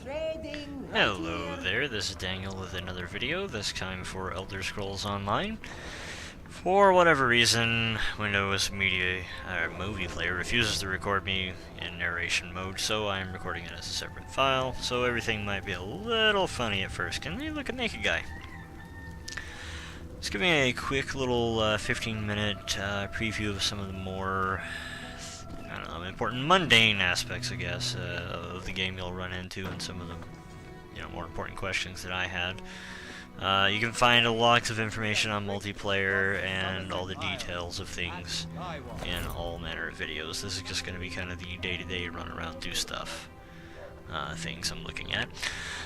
Hello there, this is Daniel with another video, this time for Elder Scrolls Online. For whatever reason, Windows Movie Player refuses to record me in narration mode, so I'm recording it as a separate file, so everything might be a little funny at first. Can you look at Naked Guy? Just giving a quick little 15-minute preview of some of the more, I don't know, important mundane aspects, I guess, of the game you'll run into, and some of the more important questions that I had. You can find lots of information on multiplayer and all the details of things in all manner of videos. This is just going to be kind of the day-to-day run around, do stuff things I'm looking at.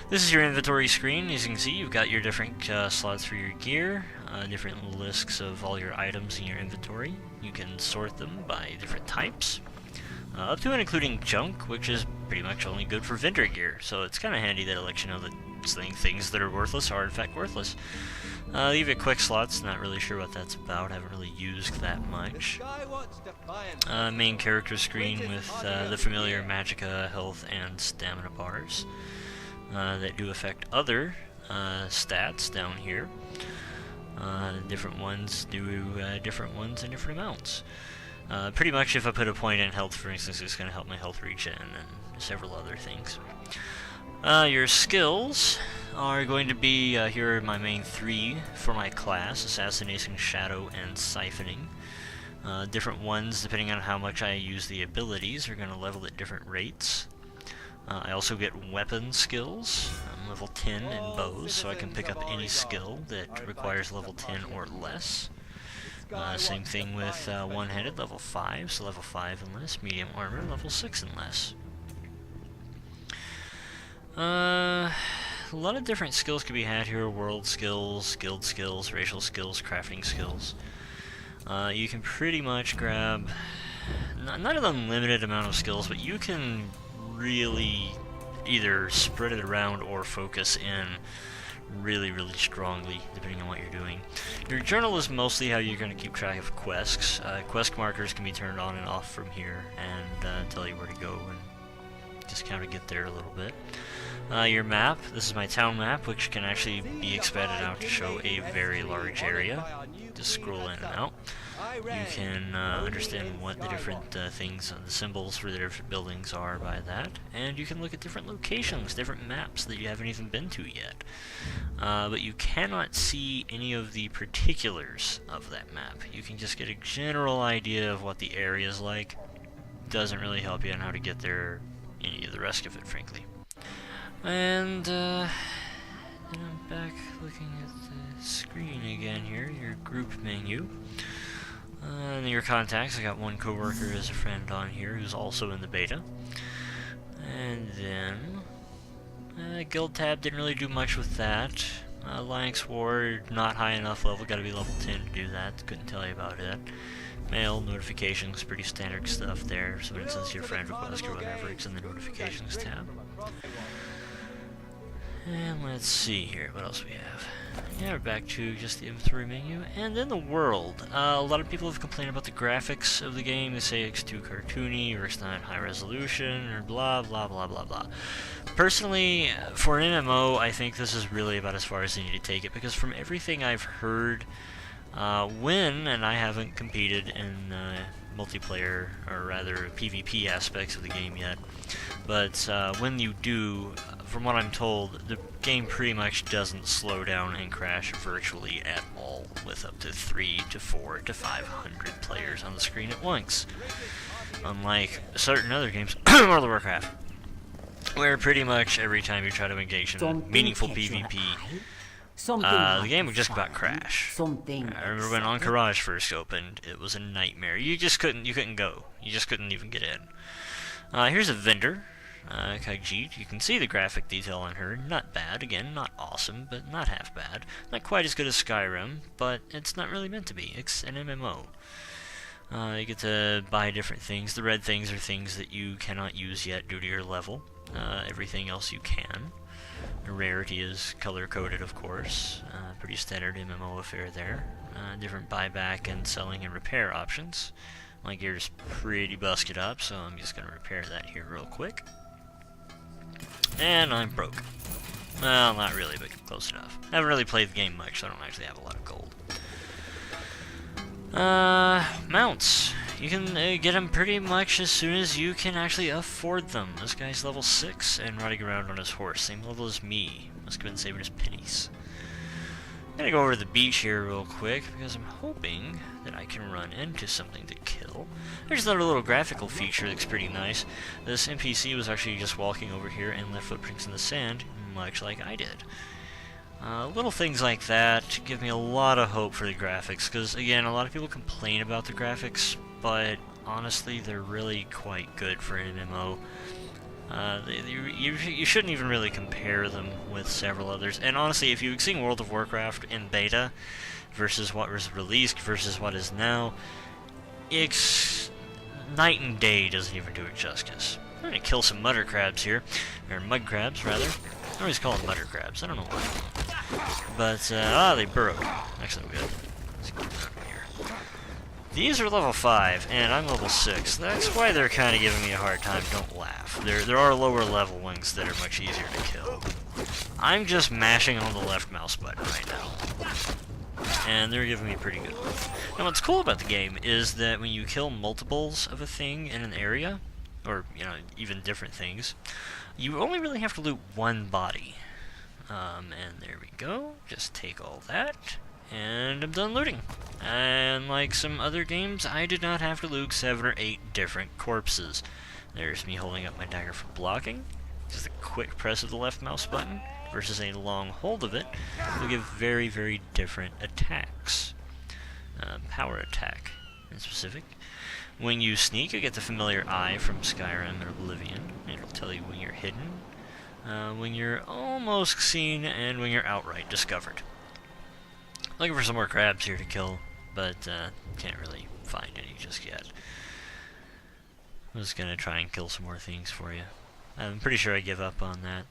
This is your inventory screen. As you can see, you've got your different slots for your gear, different lists of all your items in your inventory. You can sort them by different types, up to and including junk, which is pretty much only good for vendor gear, so it's kind of handy that it lets you know that things that are worthless are in fact worthless. Leave it quick slots, not really sure what that's about, haven't really used that much. Main character screen with the familiar magicka, health, and stamina bars that do affect other stats down here. Different ones do different ones in different amounts. Pretty much if I put a point in health, for instance, it's going to help my health regen and several other things. Your skills are going to be, here are my main three for my class: Assassination, Shadow, and Siphoning. Different ones, depending on how much I use the abilities, are going to level at different rates. I also get weapon skills. I'm level 10 in bows, so I can pick up any skill that requires level 10 or less. Same thing with one-handed, level 5, so level 5 and less. Medium armor, level 6 and less. A lot of different skills can be had here: world skills, guild skills, racial skills, crafting skills. You can pretty much grab not an unlimited amount of skills, but you can really either spread it around or focus in really strongly, depending on what you're doing. Your journal is mostly how you're going to keep track of quests. Quest markers can be turned on and off from here and tell you where to go and just kind of get there a little bit. Your map, this is my town map, which can actually be expanded out to show a very large area. Just scroll in and out. You can understand what the different things, the symbols for the different buildings are by that, and you can look at different locations, different maps that you haven't even been to yet. But you cannot see any of the particulars of that map. You can just get a general idea of what the area is like. Doesn't really help you on how to get there, any of the rest of it, frankly. And then I'm back looking at the screen again here, your group menu. And your contacts, I got one coworker as a friend on here who's also in the beta. And then guild tab, didn't really do much with that. Alliance War, not high enough level, gotta be level 10 to do that, couldn't tell you about it. Mail, notifications, pretty standard stuff there. So for instance, your friend request or whatever, it's in the notifications tab. And let's see here, what else we have. Yeah, we're back to just the inventory menu, and then the world. A lot of people have complained about the graphics of the game. They say it's too cartoony, or it's not high resolution, or blah blah blah blah blah. Personally, for an MMO, I think this is really about as far as they need to take it, because from everything I've heard, and I haven't competed in multiplayer, or rather PvP aspects of the game yet, but when you do, from what I'm told, the game pretty much doesn't slow down and crash virtually at all, with up to 300 to 400 to 500 players on the screen at once. Unlike certain other games, World of Warcraft, where pretty much every time you try to engage in meaningful PvP, the game would just about crash. I remember when Encourage first opened, it was a nightmare. You couldn't go. You just couldn't even get in. Here's a vendor, Kajit. You can see the graphic detail on her. Not bad. Again, not awesome, but not half bad. Not quite as good as Skyrim, but it's not really meant to be. It's an MMO. You get to buy different things. The red things are things that you cannot use yet due to your level. Everything else you can. The rarity is color-coded, of course. Pretty standard MMO affair there. Different buyback and selling and repair options. My gear's pretty busted up, so I'm just going to repair that here real quick. And I'm broke. Well, not really, but close enough. I haven't really played the game much, so I don't actually have a lot of gold. Mounts. You can get them pretty much as soon as you can actually afford them. This guy's level 6 and riding around on his horse. Same level as me. Must have been saving his pennies. I'm gonna go over to the beach here real quick because I'm hoping that I can run into something to kill. There's another little graphical feature that looks pretty nice. This NPC was actually just walking over here and left footprints in the sand, much like I did. Little things like that give me a lot of hope for the graphics, because again, a lot of people complain about the graphics, but honestly, they're really quite good for an MMO. You shouldn't even really compare them with several others. And honestly, if you've seen World of Warcraft in beta versus what was released versus what is now, it's night and day. Doesn't even do it justice. I'm gonna kill some mutter crabs here, or mud crabs rather. I always call them mutter crabs. I don't know why. But they burrowed. Excellent, good. Let's get out of here. These are level 5, and I'm level 6. That's why they're kind of giving me a hard time. Don't laugh. There are lower level ones that are much easier to kill. I'm just mashing on the left mouse button right now. And they're giving me pretty good loot. Now what's cool about the game is that when you kill multiples of a thing in an area, or, you know, even different things, you only really have to loot one body. And there we go. Just take all that. And I'm done looting. And like some other games, I did not have to loot 7 or 8 different corpses. There's me holding up my dagger for blocking. Just a quick press of the left mouse button versus a long hold of it will give very, very different attacks. Power attack in specific. When you sneak, you get the familiar eye from Skyrim and Oblivion. It'll tell you when you're hidden, when you're almost seen, and when you're outright discovered. Looking for some more crabs here to kill, but can't really find any just yet. I'm just gonna try and kill some more things for you. I'm pretty sure I give up on that.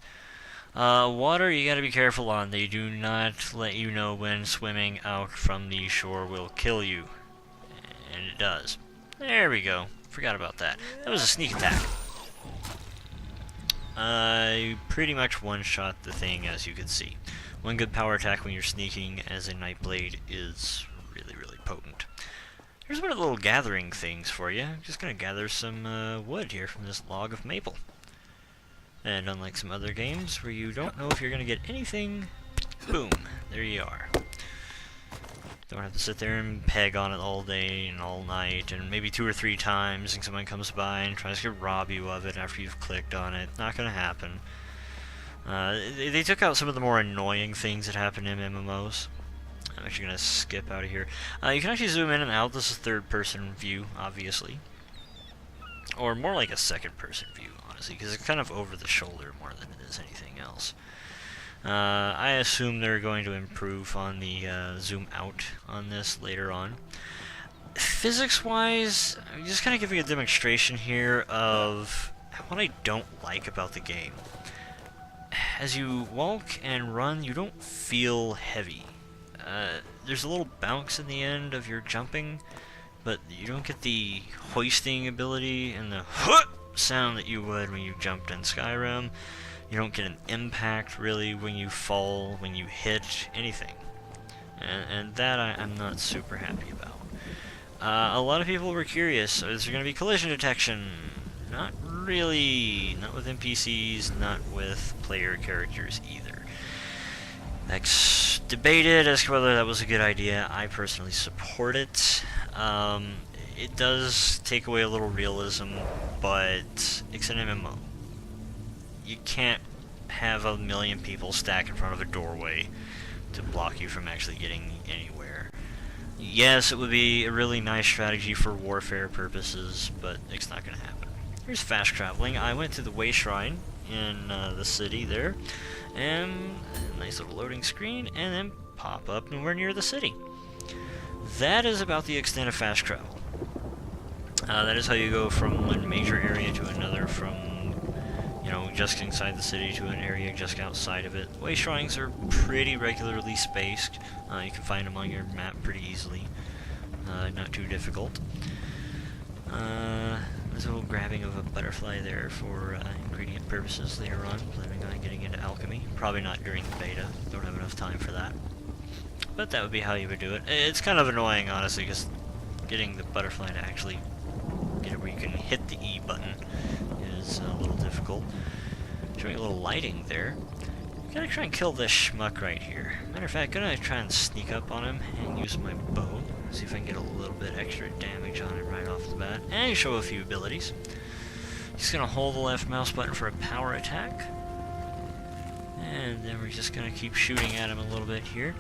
Water, you gotta be careful on. They do not let you know when swimming out from the shore will kill you. And it does. There we go. Forgot about that. That was a sneak attack. I pretty much one-shot the thing, as you can see. One good power attack when you're sneaking as a Nightblade is really, really potent. Here's one of the little gathering things for you. I'm just gonna gather some wood here from this log of maple. And unlike some other games where you don't know if you're gonna get anything, boom, there you are. Don't have to sit there and peg on it all day and all night, and maybe 2 or 3 times, and someone comes by and tries to rob you of it after you've clicked on it. Not gonna happen. They took out some of the more annoying things that happen in MMOs. I'm actually going to skip out of here. You can actually zoom in and out. This is third-person view, obviously. Or more like a second-person view, honestly, because it's kind of over the shoulder more than it is anything else. I assume they're going to improve on the zoom out on this later on. Physics-wise, I'm just kind of giving a demonstration here of what I don't like about the game. As you walk and run, you don't feel heavy. There's a little bounce in the end of your jumping, but you don't get the hoisting ability and the sound that you would when you jumped in Skyrim. You don't get an impact, really, when you fall, when you hit, anything. And that I'm not super happy about. A lot of people were curious, is there going to be collision detection? Not really. Not with NPCs, not with player characters either. That's debated as to whether that was a good idea. I personally support it. It does take away a little realism, but it's an MMO. You can't have a million people stacked in front of a doorway to block you from actually getting anywhere. Yes, it would be a really nice strategy for warfare purposes, but it's not going to happen. Here's fast traveling. I went to the Way Shrine in the city there, and a nice little loading screen, and then pop up and we're near the city. That is about the extent of fast travel. That is how you go from one major area to another, from, you know, just inside the city to an area just outside of it. Way shrines are pretty regularly spaced. You can find them on your map pretty easily. Not too difficult. There's a little grabbing of a butterfly there for ingredient purposes later on. Planning alchemy. Probably not during the beta. Don't have enough time for that. But that would be how you would do it. It's kind of annoying, honestly, because getting the butterfly to actually get it where you can hit the E button is a little difficult. Showing a little lighting there. Gonna try and kill this schmuck right here. Matter of fact, gonna try and sneak up on him and use my bow. See if I can get a little bit extra damage on him right off the bat. And show a few abilities. He's gonna hold the left mouse button for a power attack. And then we're just gonna keep shooting at him a little bit here.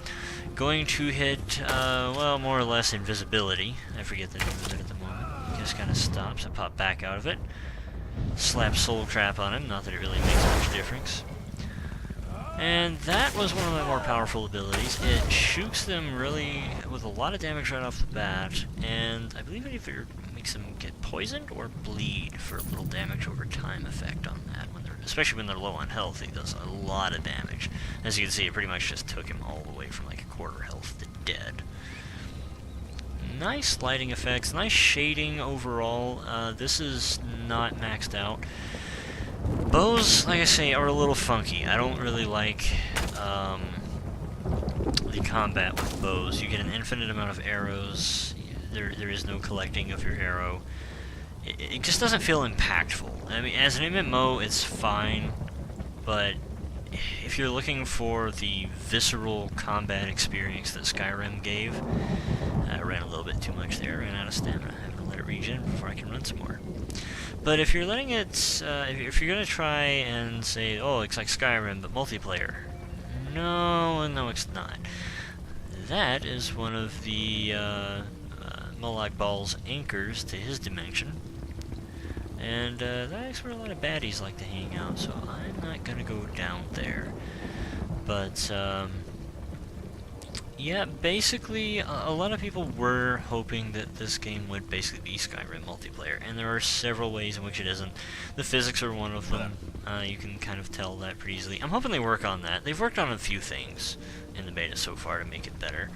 Going to hit, well, more or less invisibility. I forget the name of it at the moment. He just kinda stops. I pop back out of it. Slap Soul Trap on him, not that it really makes much difference. And that was one of my more powerful abilities. It shoots them really with a lot of damage right off the bat, and I believe it either makes them get poisoned or bleed for a little damage over time effect on that. Especially when they're low on health, it does a lot of damage. As you can see, it pretty much just took him all the way from like a quarter health to dead. Nice lighting effects, nice shading overall. This is not maxed out. Bows, like I say, are a little funky. I don't really like the combat with bows. You get an infinite amount of arrows. There is no collecting of your arrow. It just doesn't feel impactful. I mean, as an MMO, it's fine, but if you're looking for the visceral combat experience that Skyrim gave, I ran a little bit too much there, ran out of stamina. I have to let it regen before I can run some more. But if you're letting it, if you're gonna try and say, oh, it's like Skyrim, but multiplayer, no, it's not. That is one of the Moloch Ball's anchors to his dimension. And that's where a lot of baddies like to hang out, so I'm not gonna go down there. But, yeah, basically, a lot of people were hoping that this game would basically be Skyrim multiplayer, and there are several ways in which it isn't. The physics are one of them. You can kind of tell that pretty easily. I'm hoping they work on that. They've worked on a few things in the beta so far to make it better.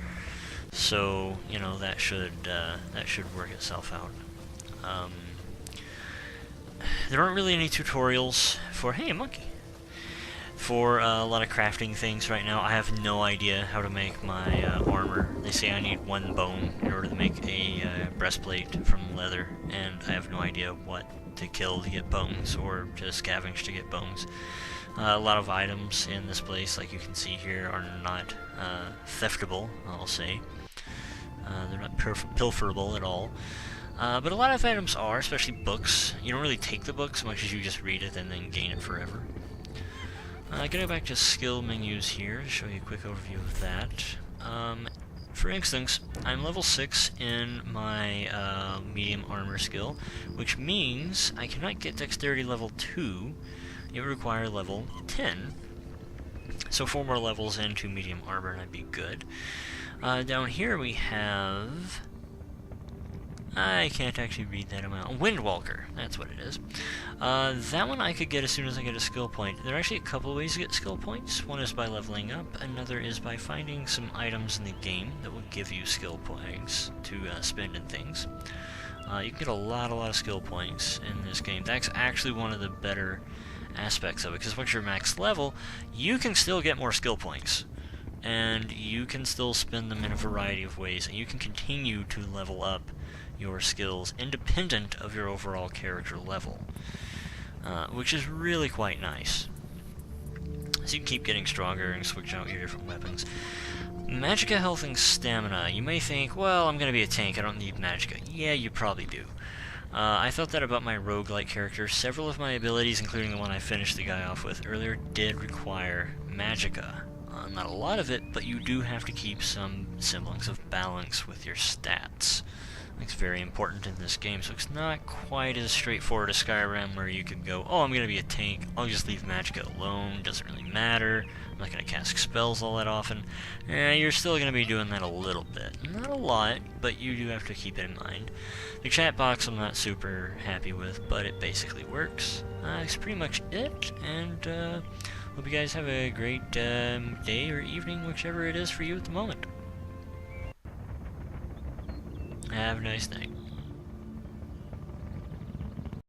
So, you know, that should work itself out. There aren't really any tutorials for, hey, a monkey, for a lot of crafting things right now. I have no idea how to make my armor. They say I need one bone in order to make a breastplate from leather, and I have no idea what to kill to get bones or to scavenge to get bones. A lot of items in this place, like you can see here, are not theftable, I'll say. They're not pilferable at all. But a lot of items are, especially books. You don't really take the book so much as you just read it and then gain it forever. Gonna go back to skill menus here to show you a quick overview of that. For instance, I'm level 6 in my medium armor skill, which means I cannot get dexterity level 2. It would require level 10. So 4 more levels into medium armor and I'd be good. Down here we have... I can't actually read that amount. Windwalker, that's what it is. That one I could get as soon as I get a skill point. There are actually a couple of ways to get skill points. One is by leveling up, another is by finding some items in the game that will give you skill points to spend in things. You can get a lot of skill points in this game. That's actually one of the better aspects of it, because once you're max level, you can still get more skill points. And you can still spend them in a variety of ways, and you can continue to level up your skills independent of your overall character level, which is really quite nice. So you can keep getting stronger and switch out your different weapons. Magicka, health, and stamina. You may think, well, I'm going to be a tank, I don't need Magicka. Yeah, you probably do. I thought that about my roguelike character. Several of my abilities, including the one I finished the guy off with earlier, did require Magicka. Not a lot of it, but you do have to keep some semblance of balance with your stats. It's very important in this game, so it's not quite as straightforward as Skyrim, where you could go, oh, I'm going to be a tank, I'll just leave Magicka alone, doesn't really matter, I'm not going to cast spells all that often. You're still going to be doing that a little bit. Not a lot, but you do have to keep it in mind. The chat box I'm not super happy with, but it basically works. That's pretty much it, and hope you guys have a great day or evening, whichever it is for you at the moment. Have a nice night.